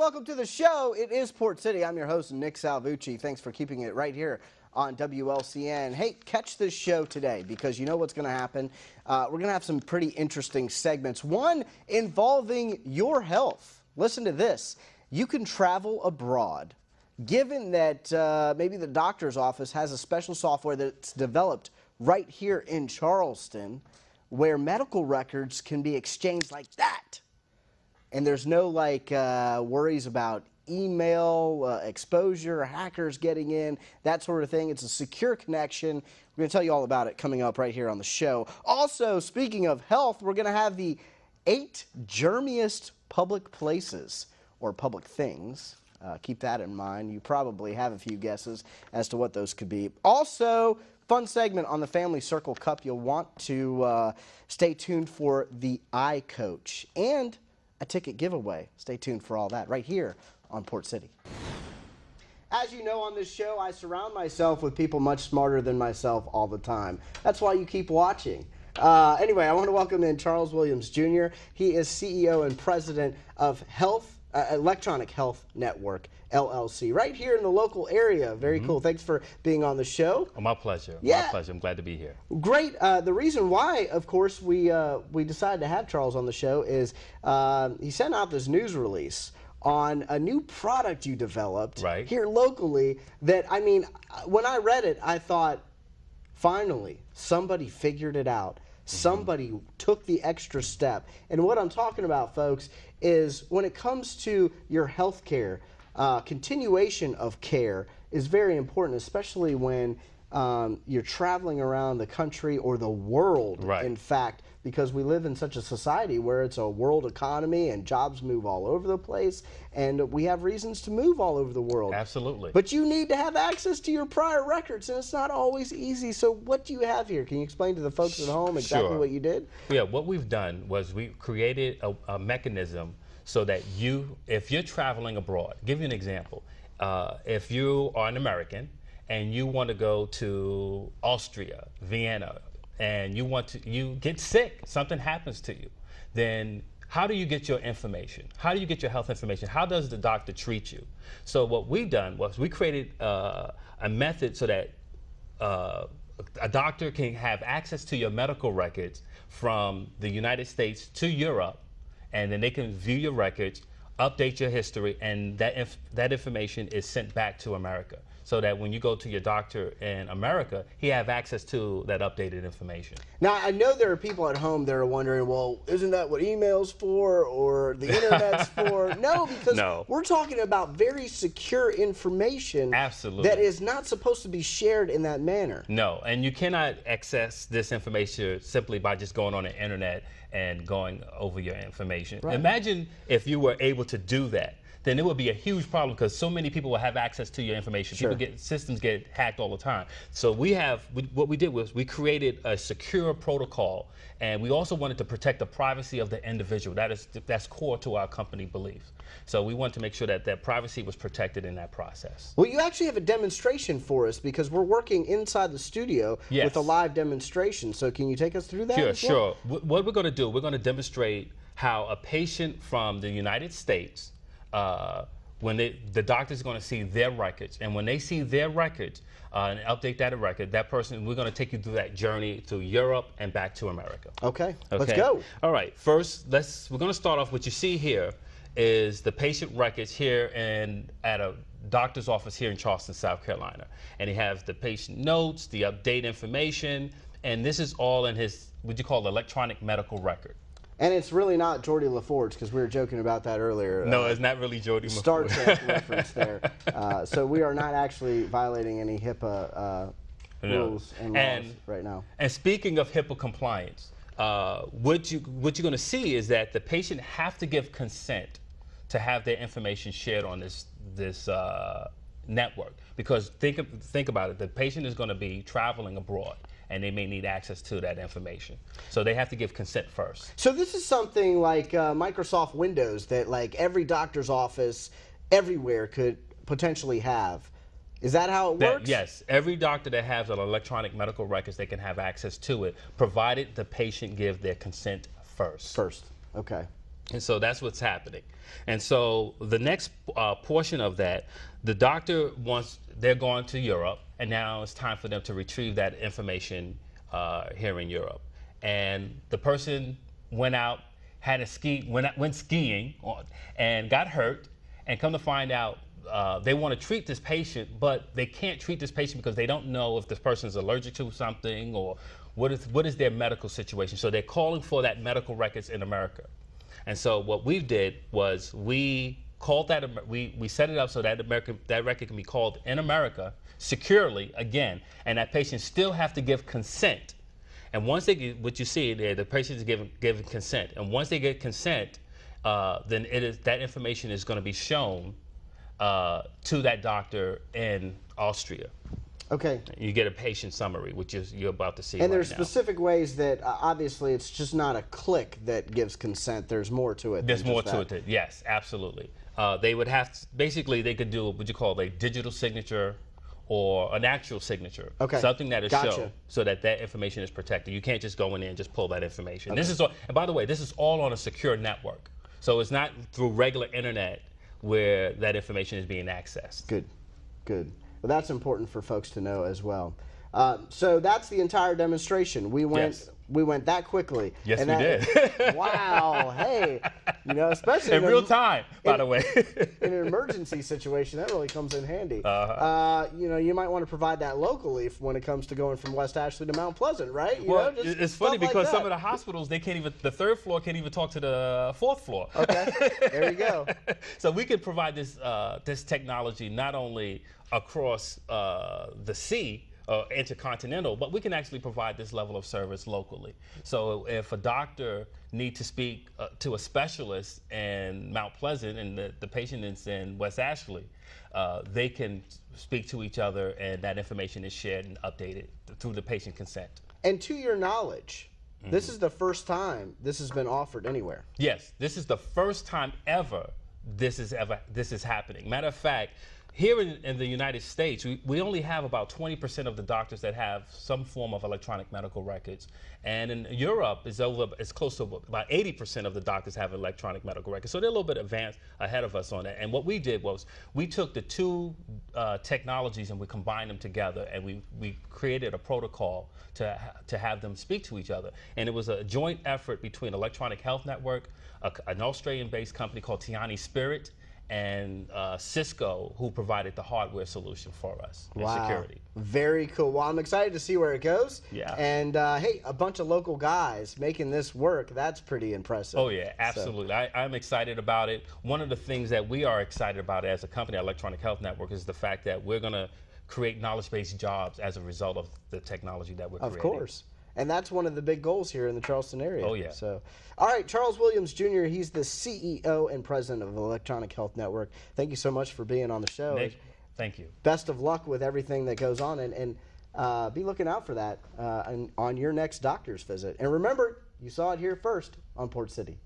welcome to the show. It is Port City. I'm your host, Nick Salvucci. Thanks for keeping it right here on WLCN. Hey, catch this show today because you know what's going to happen. We're going to have some pretty interesting segments. One involving your health. Listen to this. You can travel abroad. Given that maybe the doctor's office has a special software that's developed right here in Charleston where medical records can be exchanged like that. And there's no worries about email exposure, hackers getting in, that sort of thing. It's a secure connection. We're going to tell you all about it coming up right here on the show. Also, speaking of health, we're going to have the 8 germiest public places or public things. Keep that in mind. You probably have a few guesses as to what those could be. Also, fun segment on the Family Circle Cup. You'll want to stay tuned for the iCoach and a ticket giveaway. Stay tuned for all that right here on Port City. As you know, on this show, I surround myself with people much smarter than myself all the time. That's why you keep watching. Anyway, I want to welcome in Charles Williams, Jr. He is CEO and president of Electronic Health Network, LLC, right here in the local area. Very cool. Thanks for being on the show. Oh, my pleasure. Yeah. My pleasure. I'm glad to be here. Great. The reason why, of course, we decided to have Charles on the show is he sent out this news release on a new product you developed here locally that, I mean, when I read it, I thought, finally, somebody figured it out. Somebody took the extra step. And what I'm talking about, folks, is when it comes to your health care, continuation of care is very important, especially when you're traveling around the country or the world, in fact, because we live in such a society where it's a world economy and jobs move all over the place, and we have reasons to move all over the world. Absolutely. But you need to have access to your prior records, and it's not always easy. So what do you have here? Can you explain to the folks at home exactly what you did? Yeah, what we've done was we created a mechanism so that if you're traveling abroad, give you an example. If you are an American and you want to go to Austria, Vienna, and you get sick, something happens to you, then how do you get your information? How do you get your health information? How does the doctor treat you? So what we've done was we created a method so that a doctor can have access to your medical records from the United States to Europe, and then they can view your records, update your history, and that information is sent back to America, so that when you go to your doctor in America, he have access to that updated information. Now, I know there are people at home that are wondering, well, isn't that what email's for or the internet's for? No, because we're talking about very secure information that is not supposed to be shared in that manner. No, and you cannot access this information simply by just going on the internet and going over your information. Imagine if you were able to do that. Then it would be a huge problem because so many people will have access to your information. Systems get hacked all the time. So what we did was we created a secure protocol, and we also wanted to protect the privacy of the individual. That's core to our company beliefs. So we wanted to make sure that that privacy was protected in that process. Well, you actually have a demonstration for us because we're working inside the studio with a live demonstration. So can you take us through that? Sure. What we're going to do, we're going to demonstrate how a patient from the United States, when the doctor's going to see their records, and when they see their records and update that record, that person, we're going to take you through that journey to Europe and back to America. Okay. Let's go. All right, first we're going to start off. What you see here is the patient records here at a doctor's office here in Charleston, South Carolina, and he has the patient notes, the update information, and this is all in his what you call electronic medical record. And it's really not Geordie LaForge, because we were joking about that earlier. No, it's not really Geordie LaForge. Star Trek reference there. So we are not actually violating any HIPAA rules and laws right now. And speaking of HIPAA compliance, what you're going to see is that the patient have to give consent to have their information shared on this network. Because think about it, the patient is going to be traveling abroad, and they may need access to that information. So they have to give consent first. So this is something like Microsoft Windows that like every doctor's office everywhere could potentially have. Is that how it works? Yes. Every doctor that has an electronic medical records, they can have access to it, provided the patient give their consent first. Okay. And so that's what's happening. And so the next portion of that, the doctor they're going to Europe, and now it's time for them to retrieve that information here in Europe. And the person went out, went skiing and got hurt, and come to find out they want to treat this patient, but they can't treat this patient because they don't know if this person is allergic to something or what is their medical situation. So they're calling for that medical records in America. And so what we did was we called that, we set it up so that that record can be called in America securely again, and that patient still have to give consent. And once they get, what you see there, the patient is given consent. And once they get consent, then that information is going to be shown to that doctor in Austria. Okay. You get a patient summary, which is you're about to see. And there's now. specific ways that obviously it's just not a click that gives consent. There's more to it. There's more to it. Yes, absolutely. They would have to, basically they could do what you call a digital signature or an actual signature. Okay. Something that is shown so that information is protected. You can't just go in there and just pull that information. Okay. This is all, and by the way, this is all on a secure network. So it's not through regular internet where that information is being accessed. Good, good. Well, that's important for folks to know as well. So that's the entire demonstration. We went that quickly. Yes, we did. Wow. Hey, you know, especially in real time, by the way. In an emergency situation, that really comes in handy. You know, you might want to provide that locally when it comes to going from West Ashley to Mount Pleasant, right? Well, it's funny because some of the hospitals, they can't even, the third floor can't even talk to the fourth floor. Okay, there you go. So we could provide this this technology not only across the sea, intercontinental, but we can actually provide this level of service locally. So if a doctor needs to speak to a specialist in Mount Pleasant and the patient is in West Ashley, they can speak to each other, and that information is shared and updated through the patient consent. And to your knowledge, this is the first time this has been offered anywhere. Yes, this is the first time ever this is happening. Matter of fact, here in the United States, we only have about 20% of the doctors that have some form of electronic medical records. And in Europe, it's close to about 80% of the doctors have electronic medical records. So they're a little bit advanced ahead of us on that. And what we did was we took the two technologies and we combined them together, and we created a protocol to have them speak to each other. And it was a joint effort between Electronic Health Network, an Australian-based company called Tiani Spirit, and Cisco, who provided the hardware solution for us and security. Very cool. Well, I'm excited to see where it goes. Yeah. And hey, a bunch of local guys making this work, that's pretty impressive. Oh yeah, absolutely. So. I'm excited about it. One of the things that we are excited about as a company, Electronic Health Network, is the fact that we're going to create knowledge-based jobs as a result of the technology that we're creating. Of course. And that's one of the big goals here in the Charleston area. Oh, yeah. So, all right, Charles Williams Jr., he's the CEO and president of Electronic Health Network. Thank you so much for being on the show. Nick, thank you. Best of luck with everything that goes on, and be looking out for that on your next doctor's visit. And remember, you saw it here first on Port City.